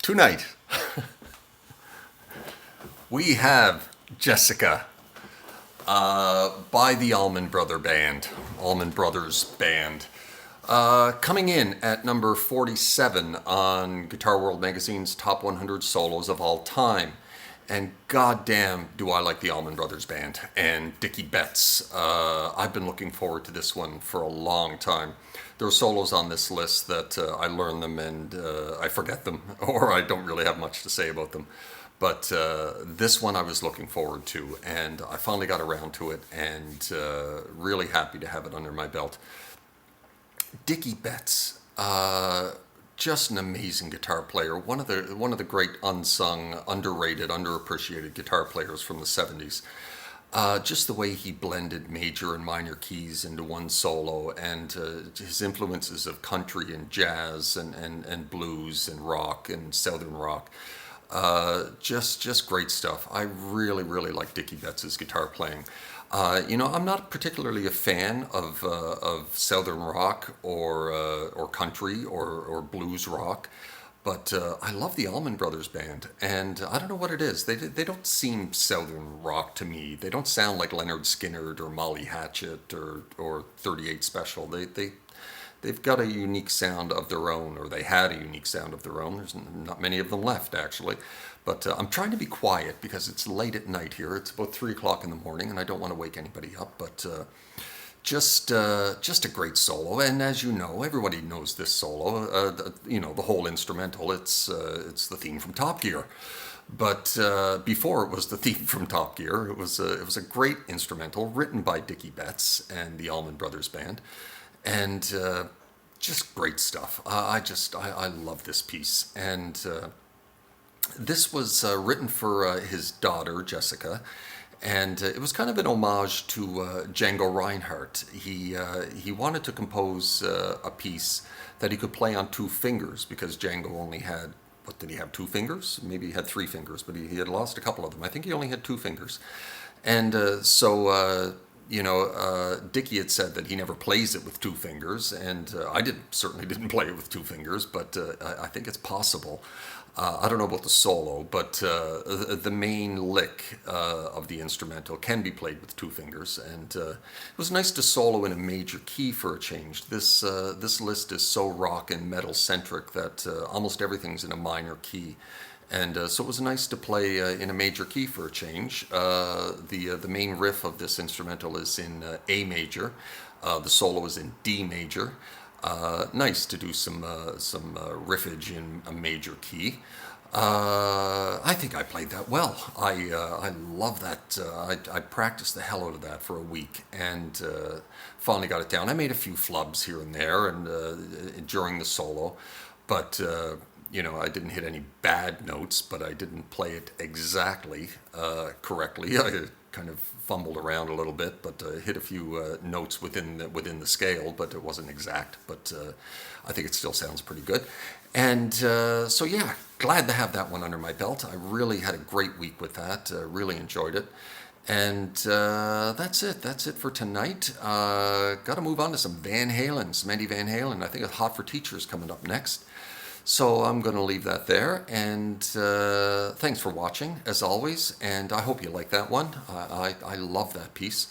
Tonight, we have Jessica by the Allman Brothers Band. Coming in at number 47 on Guitar World Magazine's Top 100 Solos of All Time. And goddamn, do I like the Allman Brothers Band and Dickey Betts. I've been looking forward to this one for a long time. There are solos on this list that I learn them and I forget them, or I don't really have much to say about them. But this one I was looking forward to, and I finally got around to it, and really happy to have it under my belt. Dickey Betts, just an amazing guitar player. One of the great unsung, underrated, underappreciated guitar players from the 70s. Just the way he blended major and minor keys into one solo, and his influences of country and jazz and blues and rock and southern rock. Just great stuff. I really like Dickey Betts' guitar playing. I'm not particularly a fan of southern rock or country or blues rock, but I love the Allman Brothers Band, and I don't know what it is. They don't seem southern rock to me. They don't sound like Leonard Skinner or Molly Hatchet or 38 Special. They've got a unique sound of their own, or they had a unique sound of their own. There's not many of them left, actually. But I'm trying to be quiet because it's late at night here. It's about 3 o'clock in the morning, and I don't want to wake anybody up. But just a great solo. And as you know, everybody knows this solo. The whole instrumental. It's the theme from Top Gear. But before it was the theme from Top Gear, it was a great instrumental written by Dickey Betts and the Allman Brothers Band. And just great stuff. I love this piece. And this was written for his daughter, Jessica. And it was kind of an homage to Django Reinhardt. He wanted to compose a piece that he could play on 2 fingers, because Django only had, what did he have, 2 fingers? Maybe he had 3 fingers, but he had lost a couple of them. I think he only had 2 fingers. And Dickey had said that he never plays it with 2 fingers, and I certainly didn't play it with 2 fingers, but I think it's possible. I don't know about the solo, but the main lick of the instrumental can be played with 2 fingers, and it was nice to solo in a major key for a change. This list is so rock and metal centric that almost everything's in a minor key. And so it was nice to play in a major key for a change. The main riff of this instrumental is in A major. The solo is in D major. Nice to do some riffage in a major key. I think I played that well. I love that. I practiced the hell out of that for a week, and finally got it down. I made a few flubs here and there and during the solo, but I didn't hit any bad notes, but I didn't play it exactly correctly. I kind of fumbled around a little bit, but hit a few notes within the scale, but it wasn't exact. But I think it still sounds pretty good. And so yeah, glad to have that one under my belt. I really had a great week with that. Really enjoyed it. And that's it. That's it for tonight. Got to move on to some Eddie Van Halen. I think it's Hot for Teachers coming up next. So I'm going to leave that there, and thanks for watching, as always, and I hope you like that one. I love that piece.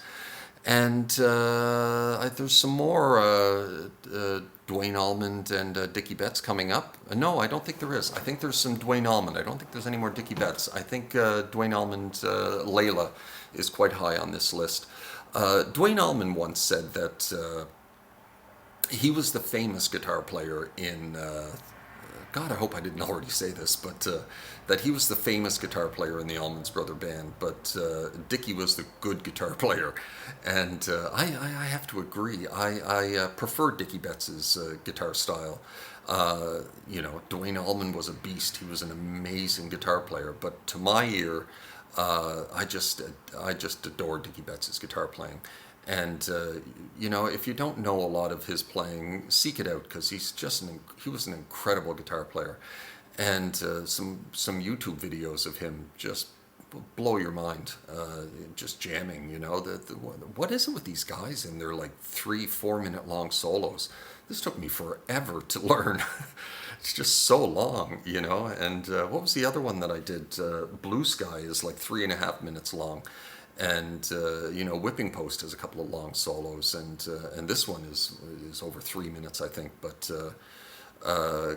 And there's some more Duane Allman and Dickey Betts coming up. No, I don't think there is. I think there's some Duane Allman. I don't think there's any more Dickey Betts. I think Duane Allman's Layla is quite high on this list. Duane Allman once said that he was the famous guitar player in... God, I hope I didn't already say this, but that he was the famous guitar player in the Allman Brothers Band, but Dickey was the good guitar player. And I have to agree. I prefer Dickey Betts' guitar style. Duane Allman was a beast. He was an amazing guitar player, but to my ear, I just adore Dickey Betts' guitar playing. And if you don't know a lot of his playing, seek it out, because he was an incredible guitar player. And some YouTube videos of him just blow your mind. Just jamming, what is it with these guys and their like 3-4 minute long solos? This took me forever to learn. It's just so long, And what was the other one that I did? Blue Sky is like 3.5 minutes long. And Whipping Post has a couple of long solos, and this one is over 3 minutes, I think. But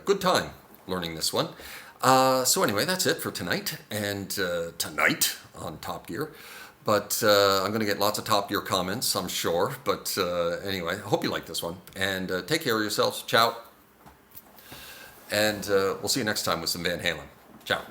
good time learning this one. So anyway, that's it for tonight, and tonight on Top Gear. But I'm going to get lots of Top Gear comments, I'm sure. But anyway, I hope you like this one, and take care of yourselves. Ciao. And we'll see you next time with some Van Halen. Ciao.